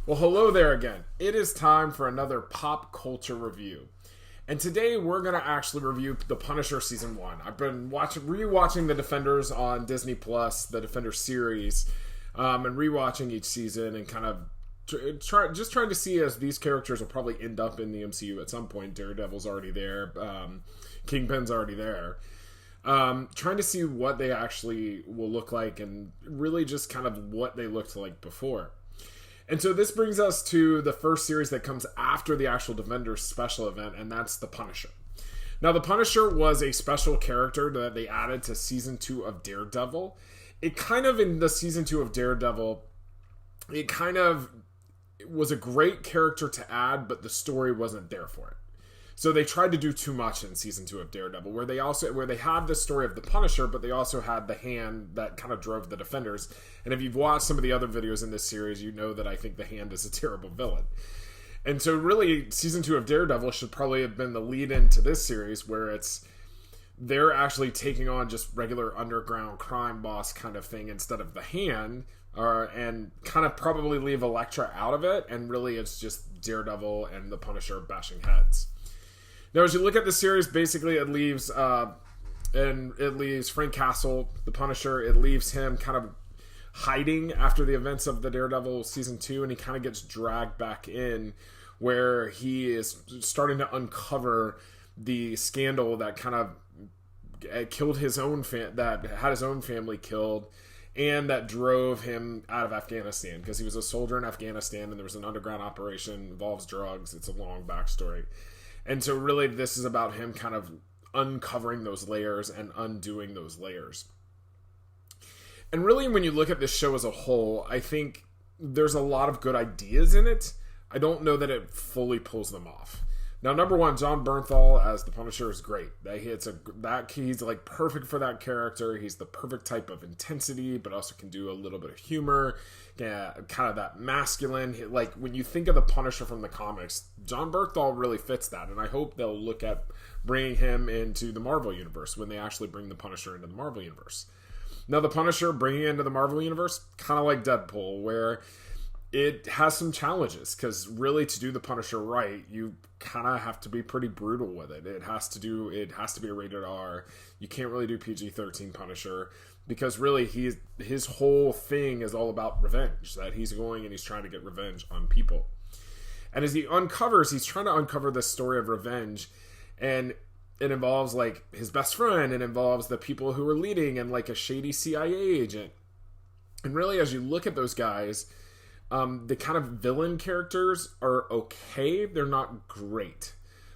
Well, hello there again. It is time for another pop culture review. And today we're going to actually review The Punisher Season 1. I've been rewatching The Defenders on Disney Plus, the Defenders series, and rewatching each season and kind of trying to see as these characters will probably end up in the MCU at some point. Daredevil's already there. Kingpin's already there. Trying to see what they actually will look like and really just kind of what they looked like before. And so this brings us to the first series that comes after the actual Defenders special event, and that's The Punisher. Now, The Punisher was a special character that they added to Season 2 of Daredevil. It kind of, in the Season 2 of Daredevil, it kind of was a great character to add, but the story wasn't there for it. So they tried to do too much in Season 2 of Daredevil, where they had the story of the Punisher, but they also had the Hand that kind of drove the Defenders. And if you've watched some of the other videos in this series, you know that I think the Hand is a terrible villain. And so really, Season 2 of Daredevil should probably have been the lead-in to this series, where they're actually taking on just regular underground crime boss kind of thing instead of the Hand, and kind of probably leave Elektra out of it, and really it's just Daredevil and the Punisher bashing heads. Now, as you look at the series, basically it leaves Frank Castle, the Punisher. It leaves him kind of hiding after the events of the Daredevil Season 2, and he kind of gets dragged back in, where he is starting to uncover the scandal that kind of killed his own that had his own family killed, and that drove him out of Afghanistan, because he was a soldier in Afghanistan, and there was an underground operation, involves drugs. It's a long backstory. And so really this is about him kind of uncovering those layers and undoing those layers. And really when you look at this show as a whole, I think there's a lot of good ideas in it. I don't know that it fully pulls them off. Now, number one, Jon Bernthal as the Punisher is great. He's like perfect for that character. He's the perfect type of intensity, but also can do a little bit of humor. Yeah, kind of that masculine. Like when you think of the Punisher from the comics, Jon Bernthal really fits that, and I hope they'll look at bringing him into the Marvel Universe when they actually bring the Punisher into the Marvel Universe. Now, the Punisher bringing into the Marvel Universe, kind of like Deadpool, where it has some challenges, because really to do the Punisher right, you kind of have to be pretty brutal with it. It has to be a rated R. You can't really do PG-13 Punisher, because really his whole thing is all about revenge, that he's going and he's trying to get revenge on people. And as he's trying to uncover this story of revenge, and it involves like his best friend, it involves the people who are leading, and like a shady CIA agent. And really, as you look at those guys, the kind of villain characters are okay. They're not great.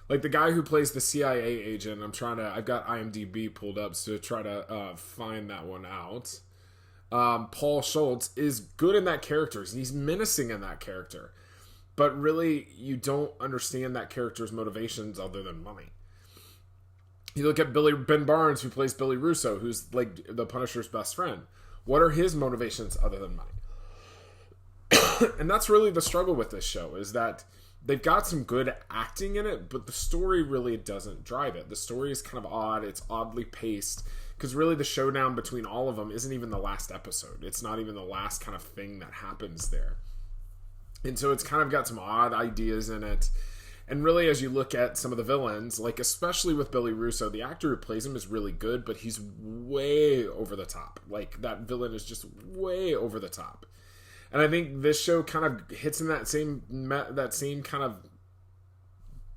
Like the guy who plays the CIA agent, I've got IMDb pulled up to try to find that one out. Paul Schultz is good in that character. He's menacing in that character. But really, you don't understand that character's motivations other than money. You look at Ben Barnes, who plays Billy Russo, who's like the Punisher's best friend. What are his motivations other than money? And that's really the struggle with this show, is that they've got some good acting in it, but the story really doesn't drive it. The story is kind of odd. It's oddly paced, because really the showdown between all of them isn't even the last episode. It's not even the last kind of thing that happens there. And so it's kind of got some odd ideas in it. And really, as you look at some of the villains, like especially with Billy Russo, the actor who plays him is really good, but he's way over the top. Like that villain is just way over the top. And I think this show kind of hits in that same kind of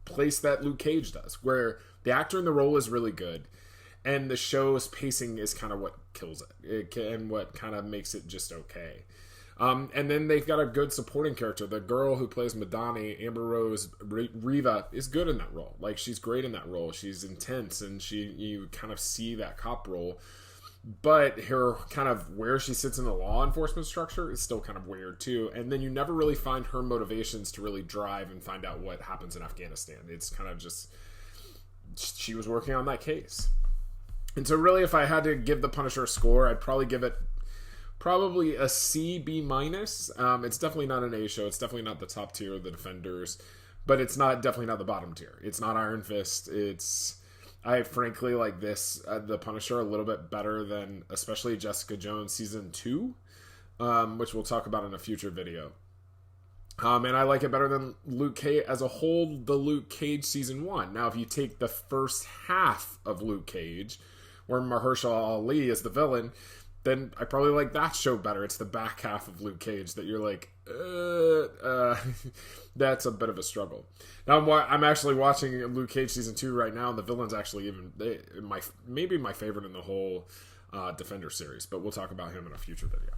place that Luke Cage does, where the actor in the role is really good, and the show's pacing is kind of what kills it and what kind of makes it just okay. And then they've got a good supporting character. The girl who plays Madani, Amber Rose Riva, is good in that role. Like, she's great in that role. She's intense, and you kind of see that cop role. But her kind of where she sits in the law enforcement structure is still kind of weird too. And then you never really find her motivations to really drive and find out what happens in Afghanistan. It's kind of just, she was working on that case. And so really, if I had to give the Punisher a score, I'd probably give it a C, B minus. It's definitely not an A show. It's definitely not the top tier of the Defenders, but it's definitely not the bottom tier. It's not Iron Fist. I frankly like this, the Punisher, a little bit better than especially Jessica Jones Season 2, which we'll talk about in a future video. And I like it better than Luke Cage as a whole, the Luke Cage season 1. Now, if you take the first half of Luke Cage, where Mahershala Ali is the villain, then I probably like that show better. It's the back half of Luke Cage that you're like, that's a bit of a struggle. Now, I'm actually watching Luke Cage season 2 right now, and the villain's actually maybe my favorite in the whole Defender series, but we'll talk about him in a future video.